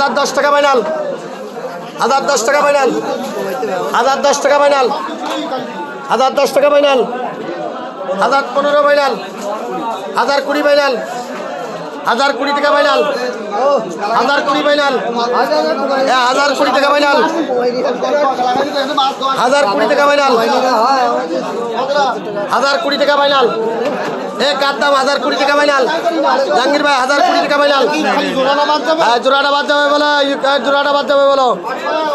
1010 টাকা ফাইনাল 1010 টাকা ফাইনাল 1010 টাকা ফাইনাল 1010 টাকা ফাইনাল 1015 ফাইনাল 1020 ফাইনাল 1020 টাকা ফাইনাল 1020 ফাইনাল 1020 টাকা ফাইনাল 1020 টাকা ফাইনাল 1020 টাকা ফাইনাল কার দাম 1020 টাকা ফাইনাল জাহাঙ্গীর ভাই 1020 টাকা ফাইনাল জোড়াটা বাদ যাবে বলো জোড়াটা বাদ যাবে বলো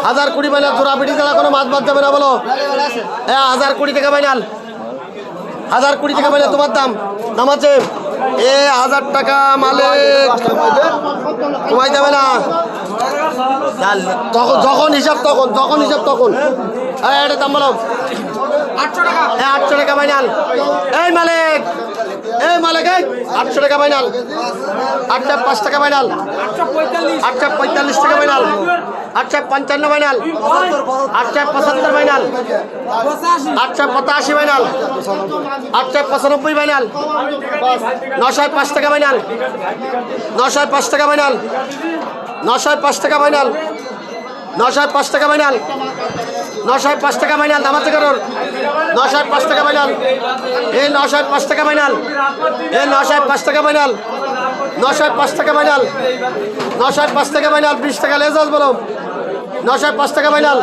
1020 ফাইনাল জোড়া পিটি ছাড়া কোনো মাছ বাদ যাবে না বলো 1020 টাকা ফাইনাল 1020 টাকা ফাইনাল তোমার দাম আছে 1000 টাকা মালিক কমাই যাবে না যখন হিসাব তখন এটা দাম বলো 800 টাকা ফাইনাল এই মালিক 800 টাকা ফাইনাল 805 টাকা ফাইনাল 845 টাকা final 855 final 875 final 885 final 895 final 905 টাকা ফাইনাল 905 টাকা ফাইনাল 905 টাকা ফাইনাল 905 টাকা ফাইনাল 905 টাকা ফাইনাল দামাতে করুন 905 টাকা ফাইনাল 905 টাকা ফাইনাল 905 টাকা ফাইনাল 905 টাকা ফাইনাল 905 টাকা ফাইনাল 20 টাকা লেজ আস বলো 905 টাকা ফাইনাল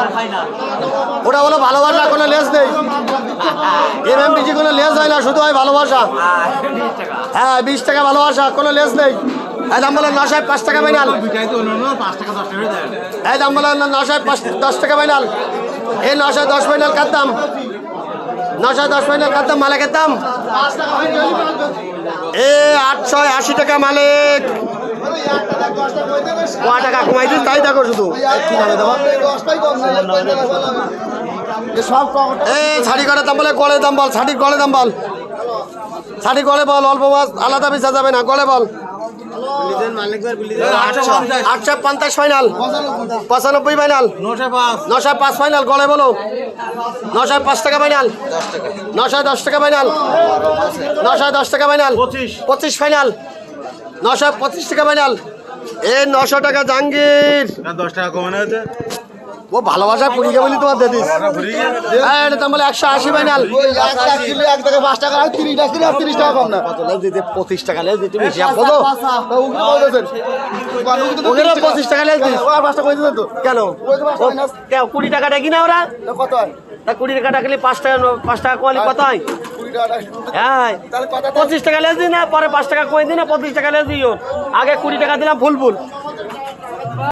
ওটা বলো ভালোবাসা কোনো লেজ নেই এমএমবিজি কোনো লেজ হয় না শুধু হয় ভালোবাসা 20 টাকা ভালোবাসা কোনো লেজ নেই দাম বলো 905 টাকা ফাইনাল দাম বলো 910 টাকা ফাইনাল 910 ফাইনাল কার দাম 910 ফাইনাল কার দাম মালিকের দাম 880 টাকা মালিক টাকা কমাই দিস তাই দেখো শুধু কি নামে দেবো শাড়ি গড়ের দাম বলে গড়ের দাম বল শাড়ির গড়ের দাম বল শাড়ি গড়ে বল অল্প মাছ আলাদা বেচা যাবে না গড়ে বল 850 ফাইনাল 95 ফাইনাল 905 ফাইনাল গড়ে বলো 905 টাকা ফাইনাল 910 টাকা ফাইনাল 910 টাকা ফাইনাল 25 ফাইনাল 925 টাকা ফাইনাল 900 টাকা জাহাঙ্গীর 10 টাকা কমানো হয়েছে ও ভালোবাসা পুরিকে বলি তোমার দিদি এটা দাম বলে 180 ফাইনাল 5 টাকা 30 টাকা কম না 25 টাকা লেজ দিতে বেশি বলো 25 টাকা লেজ দিস কেন 20 টাকা ডাকি না ওরা কত হয় 20 টাকা ডাকলে 5 টাকা কোয়ালি কত হয় হ্যাঁ 25 টাকা লেজ দিই না পরে 5 টাকা কমে দিই না 25 টাকা লেজ দিও আগে 20 টাকা দিলাম ফুল